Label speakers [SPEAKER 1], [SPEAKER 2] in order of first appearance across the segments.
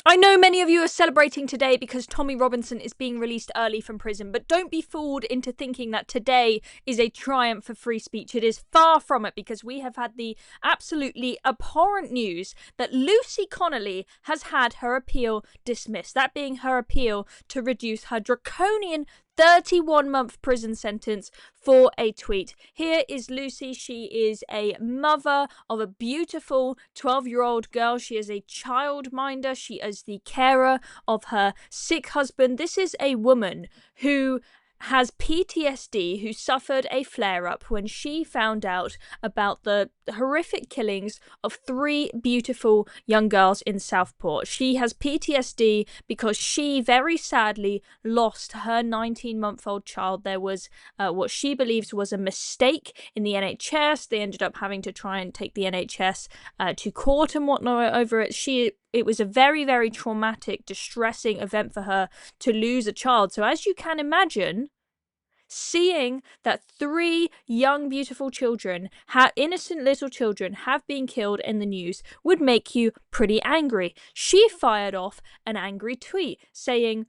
[SPEAKER 1] I know many of you are celebrating today because Tommy Robinson is being released early from prison, but don't be fooled into thinking that today is a triumph for free speech. It is far from it, because we have had the absolutely abhorrent news that Lucy Connolly has had her appeal dismissed, that being her appeal to reduce her draconian 31-month prison sentence for a tweet. Here is Lucy. She is a mother of a beautiful 12-year-old girl. She is a childminder. She is the carer of her sick husband. This is a woman who has PTSD, who suffered a flare-up when she found out about the horrific killings of 3 beautiful young girls in Southport. She has PTSD because she very sadly lost her 19-month-old child. There was what she believes was a mistake in the NHS. They ended up having to try and take the NHS to court and whatnot over it. It was a very, very traumatic, distressing event for her to lose a child. So as you can imagine, seeing that 3 young, beautiful children, innocent little children, have been killed in the news would make you pretty angry. She fired off an angry tweet saying,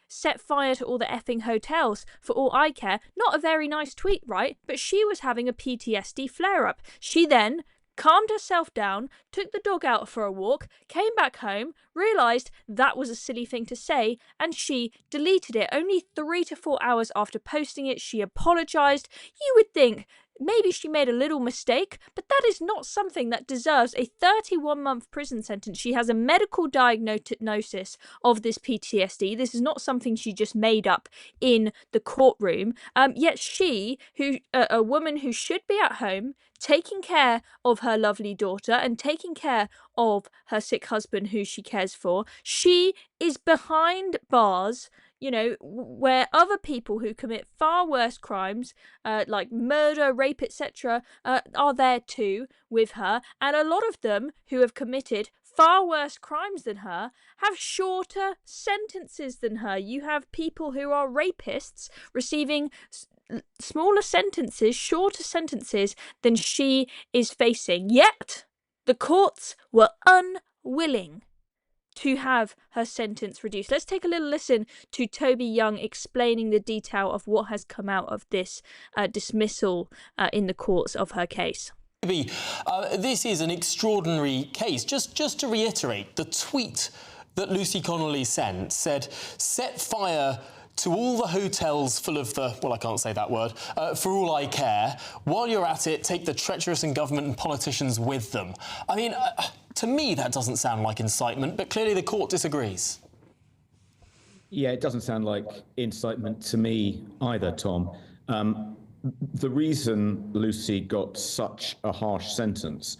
[SPEAKER 1] set fire to all the effing hotels for all I care. Not a very nice tweet, right? But she was having a PTSD flare-up. She then calmed herself down, took the dog out for a walk, came back home, realised that was a silly thing to say, and she deleted it. Only 3 to 4 hours after posting it, she apologised. You would think maybe she made a little mistake, but that is not something that deserves a 31-month prison sentence. She has a medical diagnosis of this PTSD. This is not something she just made up in the courtroom. Yet she, a woman who should be at home, taking care of her lovely daughter and taking care of her sick husband who she cares for, she is behind bars, where other people who commit far worse crimes, like murder, rape, etc., are there too with her. And a lot of them who have committed far worse crimes than her have shorter sentences than her. You have people who are rapists receiving smaller sentences, shorter sentences than she is facing. Yet, the courts were unwilling to have her sentence reduced. Let's take a little listen to Toby Young explaining the detail of what has come out of this dismissal in the courts of her case.
[SPEAKER 2] This is an extraordinary case. Just to reiterate, the tweet that Lucy Connolly sent said, set fire to all the hotels full of the, well, I can't say that word, for all I care. While you're at it, take the treacherous in government and politicians with them. I mean, to me, that doesn't sound like incitement, but clearly the court disagrees.
[SPEAKER 3] Yeah, it doesn't sound like incitement to me either, Tom. The reason Lucy got such a harsh sentence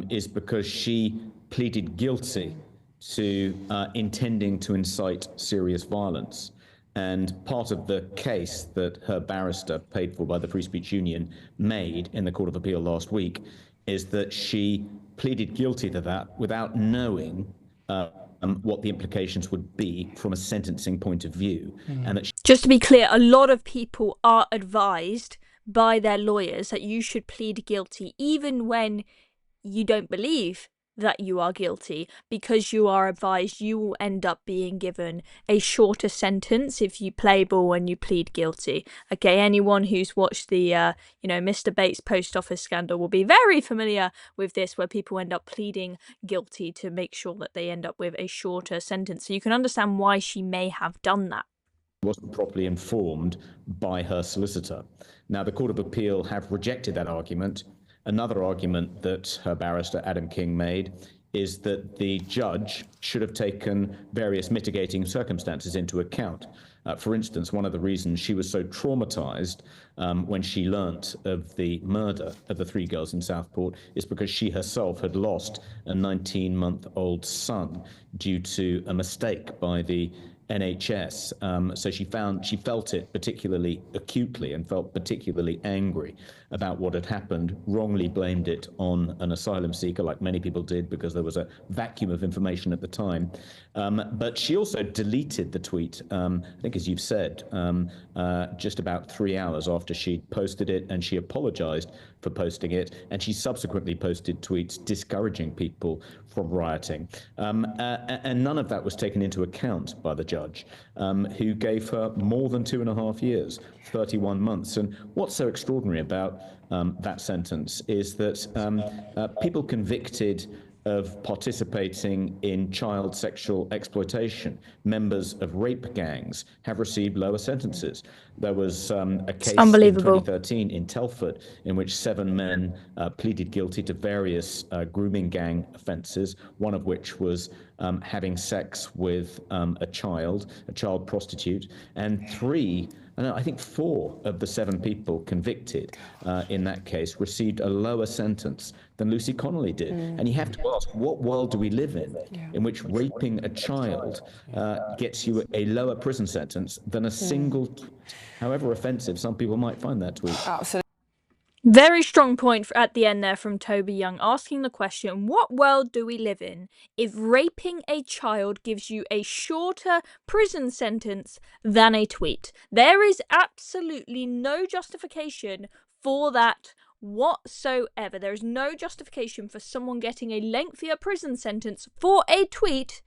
[SPEAKER 3] is because she pleaded guilty to intending to incite serious violence. And part of the case that her barrister, paid for by the Free Speech Union, made in the Court of Appeal last week is that she pleaded guilty to that without knowing what the implications would be from a sentencing point of view. And that
[SPEAKER 1] just to be clear, a lot of people are advised by their lawyers that you should plead guilty even when you don't believe that you are guilty, because you are advised you will end up being given a shorter sentence if you play ball and you plead guilty. Okay, anyone who's watched the Mr. Bates post office scandal will be very familiar with this, where people end up pleading guilty to make sure that they end up with a shorter sentence. So you can understand why she may have done that.
[SPEAKER 3] Wasn't properly informed by her solicitor. Now, the Court of Appeal have rejected that argument. Another argument that her barrister, Adam King, made is that the judge should have taken various mitigating circumstances into account. For instance, one of the reasons she was so traumatized when she learnt of the murder of the 3 girls in Southport is because she herself had lost a 19-month-old son due to a mistake by the NHS. So she felt it particularly acutely and felt particularly angry about what had happened, wrongly blamed it on an asylum seeker, like many people did, because there was a vacuum of information at the time. But she also deleted the tweet, I think, as you've said, just about 3 hours after she posted it, and she apologized for posting it, and she subsequently posted tweets discouraging people from rioting. And none of that was taken into account by the judge, who gave her more than 2.5 years, 31 months. And what's so extraordinary about that sentence is that people convicted of participating in child sexual exploitation, members of rape gangs, have received lower sentences. There was a case in 2013 in Telford in which 7 men pleaded guilty to various grooming gang offences, one of which was having sex with a child prostitute, and I think 4 of the 7 people convicted in that case received a lower sentence than Lucy Connolly did. And you have to ask, what world do we live in which raping a child gets you a lower prison sentence than a single tweet, however offensive some people might find that tweet?
[SPEAKER 4] Absolutely.
[SPEAKER 1] Very strong point at the end there from Toby Young, asking the question, what world do we live in if raping a child gives you a shorter prison sentence than a tweet? There is absolutely no justification for that whatsoever. There is no justification for someone getting a lengthier prison sentence for a tweet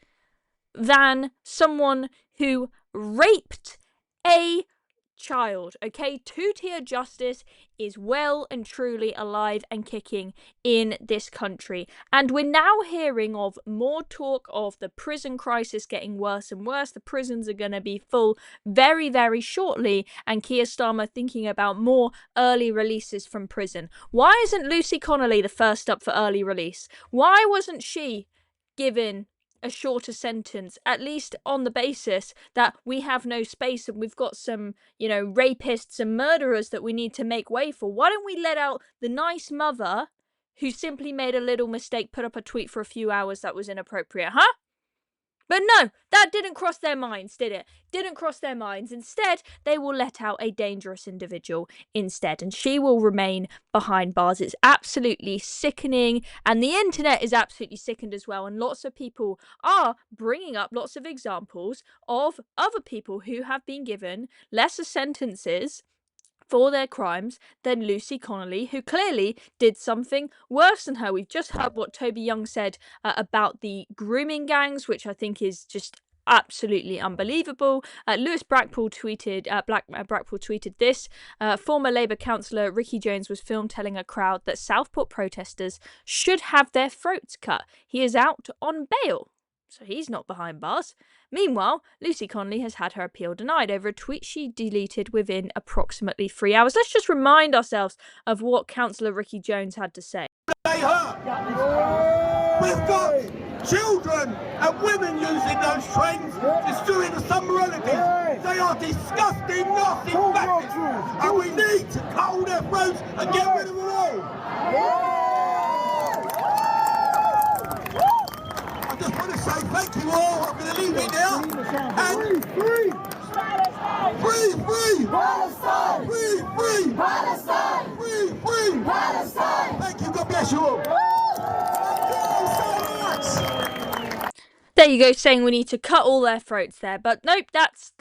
[SPEAKER 1] than someone who raped a child. Okay, two-tier justice is well and truly alive and kicking in this country, and we're now hearing of more talk of the prison crisis getting worse and worse. The prisons are going to be full very, very shortly, and Keir Starmer thinking about more early releases from prison. Why isn't Lucy Connolly the first up for early release? Why wasn't she given a shorter sentence, at least on the basis that we have no space and we've got some, rapists and murderers that we need to make way for? Why don't we let out the nice mother who simply made a little mistake, put up a tweet for a few hours that was inappropriate, huh? But no, that didn't cross their minds, did it? Didn't cross their minds. Instead, they will let out a dangerous individual instead, and she will remain behind bars. It's absolutely sickening, and the internet is absolutely sickened as well, and lots of people are bringing up lots of examples of other people who have been given lesser sentences for their crimes than Lucy Connolly, who clearly did something worse than her. We've just heard what Toby Young said about the grooming gangs, which I think is just absolutely unbelievable. Lewis Brackpool tweeted, Brackpool tweeted this. Former Labour councillor Ricky Jones was filmed telling a crowd that Southport protesters should have their throats cut. He is out on bail, so he's not behind bars. Meanwhile, Lucy Connolly has had her appeal denied over a tweet she deleted within approximately 3 hours. Let's just remind ourselves of what Councillor Ricky Jones had to say.
[SPEAKER 5] They hurt. We've got children and women using those trains, destroying some relatives. They are disgusting, nasty factors, and we need to cut all their throats and get rid of them all. I just want to say thank you all. I'm going to leave it now. And free Palestine! Free Palestine! Free Palestine! Free Palestine! Thank you. God bless you all.
[SPEAKER 1] There you go, saying we need to cut all their throats there. But nope, that's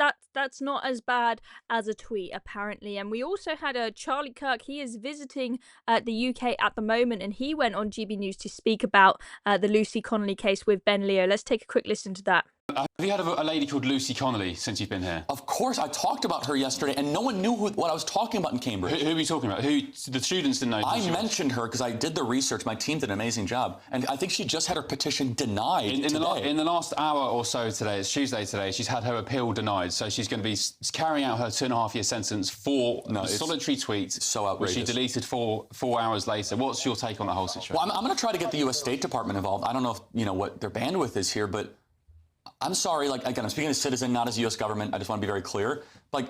[SPEAKER 1] not as bad as a tweet, apparently. And we also had Charlie Kirk. He is visiting the UK at the moment, and he went on GB News to speak about the Lucy Connolly case with Ben Leo. Let's take a quick listen to that.
[SPEAKER 6] Have you heard of a lady called Lucy Connolly since you've been here?
[SPEAKER 7] Of course, I talked about her yesterday, and no one knew what I was talking about in Cambridge.
[SPEAKER 6] Who are you talking about? The students didn't know.
[SPEAKER 7] I mentioned her because I did the research. My team did an amazing job, and I think she just had her petition denied
[SPEAKER 6] in the last hour or so today. It's Tuesday today. She's had her appeal denied, so she's going to be carrying out her 2.5-year sentence for a solitary tweet.
[SPEAKER 7] So outrageous.
[SPEAKER 6] Which she deleted 4 hours later. What's your take on the whole situation?
[SPEAKER 7] Well, I'm going to try to get the U.S. State Department involved. I don't know if what their bandwidth is here, but I'm sorry, again, I'm speaking as a citizen, not as U.S. government. I just want to be very clear.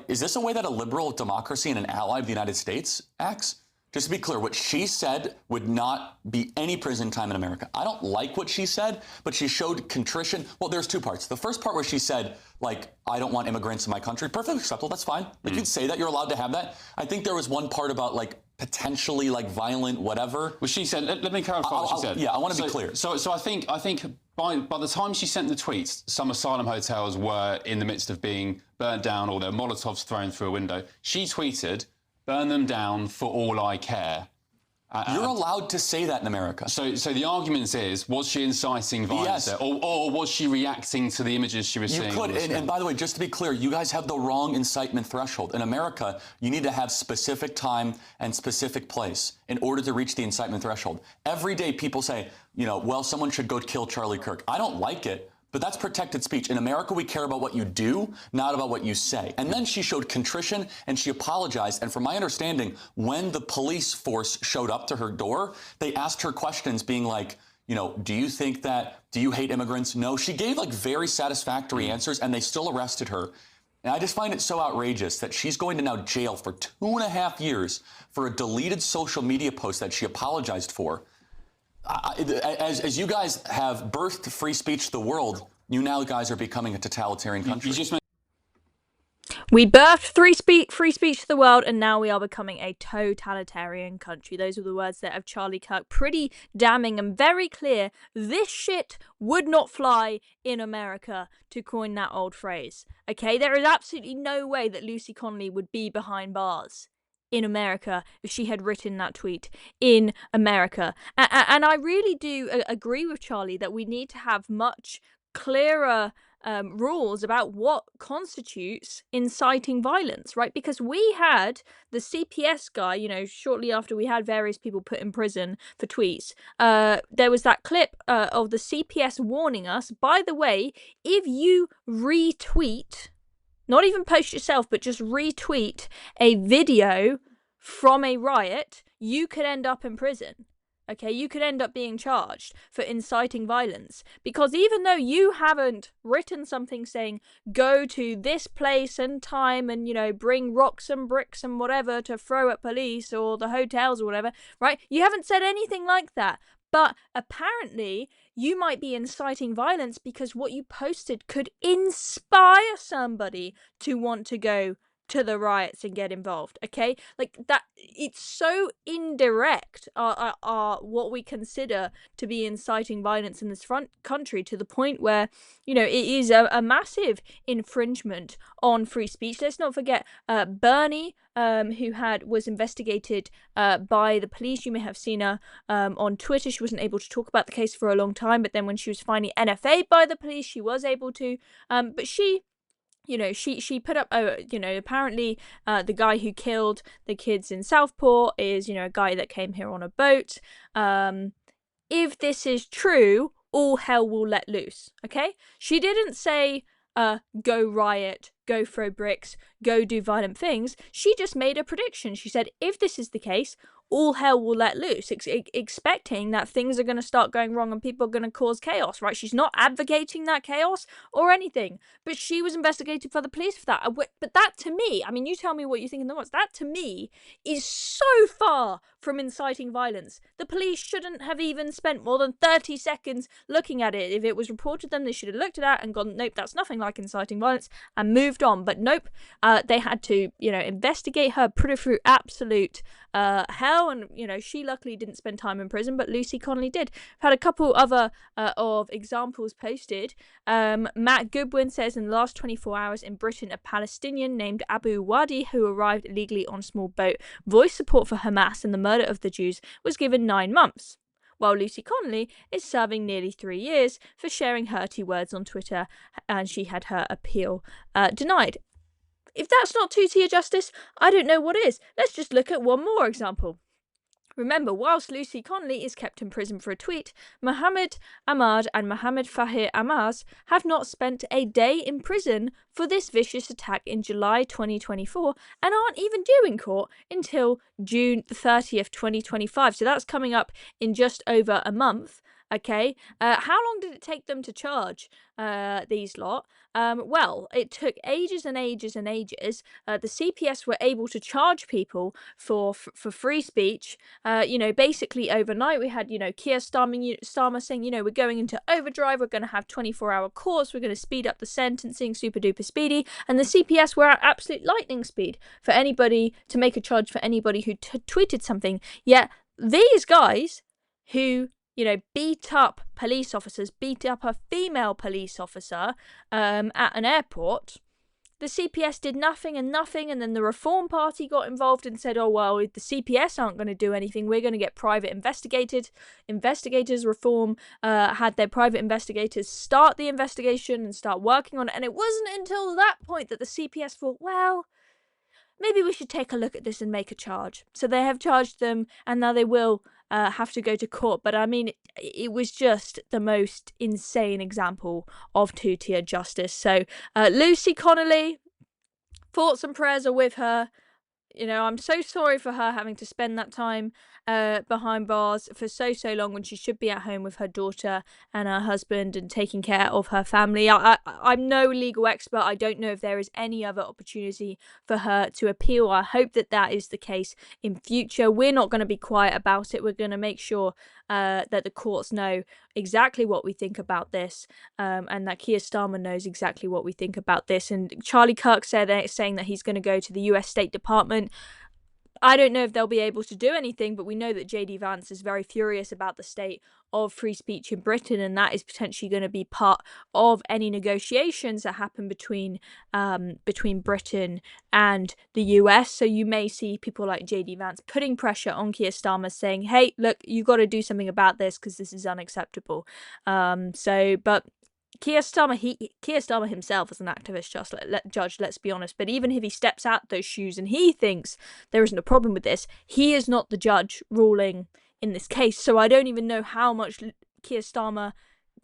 [SPEAKER 7] Is this a way that a liberal democracy and an ally of the United States acts? Just to be clear, what she said would not be any prison time in America. I don't like what she said, but she showed contrition. Well, there's two parts. The first part where she said, like, I don't want immigrants in my country. Perfectly acceptable. That's fine. You can say that. You're allowed to have that. I think there was one part about, like, potentially, like, violent whatever.
[SPEAKER 6] Well, she said, let me clarify what she said.
[SPEAKER 7] Yeah, I want to be clear.
[SPEAKER 6] So I think by the time she sent the tweets, some asylum hotels were in the midst of being burnt down or their Molotovs thrown through a window. She tweeted, burn them down for all I care.
[SPEAKER 7] You're allowed to say that in America.
[SPEAKER 6] So the argument is, was she inciting violence there, or was she reacting to the images she was seeing?
[SPEAKER 7] You could, and by the way, just to be clear, you guys have the wrong incitement threshold. In America, you need to have specific time and specific place in order to reach the incitement threshold. Every day people say, you know, well, someone should go kill Charlie Kirk. I don't like it. But that's protected speech. In America, we care about what you do, not about what you say. And then she showed contrition and she apologized. And from my understanding, when the police force showed up to her door, they asked her questions being like, you know, do you hate immigrants? No. She gave like very satisfactory answers and they still arrested her. And I just find it so outrageous that she's going to now jail for 2.5 years for a deleted social media post that she apologized for. As you guys have birthed free speech to the world, you now guys are becoming a totalitarian country.
[SPEAKER 1] We birthed free speech to the world, and now we are becoming a totalitarian country. Those are the words there of Charlie Kirk. Pretty damning and very clear. This shit would not fly in America, to coin that old phrase. Okay, there is absolutely no way that Lucy Connolly would be behind bars in America if she had written that tweet in America. And I really do agree with Charlie that we need to have much clearer rules about what constitutes inciting violence, right? Because we had the CPS guy, you know, shortly after we had various people put in prison for tweets, there was that clip of the CPS warning us, by the way, if you retweet, not even post yourself, but just retweet a video from a riot, you could end up in prison. Okay, you could end up being charged for inciting violence. Because even though you haven't written something saying, go to this place and time and, you know, bring rocks and bricks and whatever to throw at police or the hotels or whatever, right? You haven't said anything like that. But apparently, you might be inciting violence because what you posted could inspire somebody to want to go to the riots and get involved. Okay, like that, it's so indirect what we consider to be inciting violence in this country, to the point where, you know, it is a massive infringement on free speech. Let's not forget Bernie, who was investigated by the police. You may have seen her on Twitter. She wasn't able to talk about the case for a long time, but then when she was finally NFA'd by the police, she was able to. But she, you know, she put up, you know, apparently the guy who killed the kids in Southport is, you know, a guy that came here on a boat. If this is true, all hell will let loose. Okay, she didn't say go riot, go throw bricks, go do violent things. She just made a prediction. She said, if this is the case, all hell will let loose, expecting that things are going to start going wrong and people are going to cause chaos, right? She's not advocating that chaos or anything, but she was investigated for the police for that. But that, to me, I mean, you tell me what you think in the comments, that to me is so far from inciting violence. The police shouldn't have even spent more than 30 seconds looking at it. If it was reported to them, they should have looked at that and gone, nope, that's nothing like inciting violence, and moved on. But nope, they had to, you know, investigate her, put her through absolute hell. And, you know, she luckily didn't spend time in prison, but Lucy Connolly did. I've had a couple other of examples posted. Matt Goodwin says, in the last 24 hours in Britain, a Palestinian named Abu Wadi, who arrived illegally on a small boat, voiced support for Hamas and the murder of the Jews, was given 9 months, while Lucy Connolly is serving nearly 3 years for sharing hurty words on Twitter, and she had her appeal denied. If that's not two-tier justice, I don't know what is. Let's just look at one more example. Remember, whilst Lucy Connolly is kept in prison for a tweet, Mohammed Ahmad and Mohammed Fahir Amaz have not spent a day in prison for this vicious attack in July 2024 and aren't even due in court until June 30th, 2025. So that's coming up in just over a month. Okay, how long did it take them to charge these lot? Well, it took ages and ages and ages. The CPS were able to charge people for free speech. Basically overnight we had Keir Starmer saying we're going into overdrive. We're going to have 24-hour courts. We're going to speed up the sentencing super duper speedy. And the CPS were at absolute lightning speed for anybody to make a charge for anybody who tweeted something. Yet these guys who beat up police officers, beat up a female police officer at an airport. The CPS did nothing, and then the Reform Party got involved and said, oh, well, the CPS aren't going to do anything. We're going to get private investigators. Reform had their private investigators start the investigation and start working on it. And it wasn't until that point that the CPS thought, well, maybe we should take a look at this and make a charge. So they have charged them, and now they will have to go to court. But I mean, it was just the most insane example of two-tier justice. So Lucy Connolly, thoughts and prayers are with her. I'm so sorry for her having to spend that time behind bars for so long when she should be at home with her daughter and her husband and taking care of her family. I'm no legal expert. I don't know if there is any other opportunity for her to appeal. I hope that is the case in future. We're not going to be quiet about it. We're going to make sure that the courts know exactly what we think about this, and that Keir Starmer knows exactly what we think about this. And Charlie Kirk saying that he's going to go to the US State Department. I don't know if they'll be able to do anything, but we know that JD Vance is very furious about the state of free speech in Britain, and that is potentially going to be part of any negotiations that happen between Britain and the US. So you may see people like JD Vance putting pressure on Keir Starmer, saying, "Hey, look, you've got to do something about this because this is unacceptable." But Keir Starmer himself is an activist judge, let's be honest. But even if he steps out those shoes and he thinks there isn't a problem with this, he is not the judge ruling in this case. So I don't even know how much Keir Starmer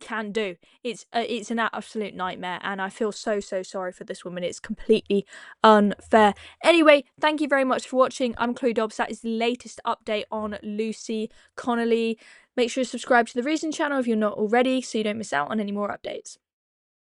[SPEAKER 1] can do. It's an absolute nightmare, and I feel so sorry for this woman. It's completely unfair. Anyway, thank you very much for watching. I'm Chloe Dobbs. That is the latest update on Lucy Connolly. Make sure to subscribe to the Reason channel if you're not already, so you don't miss out on any more updates.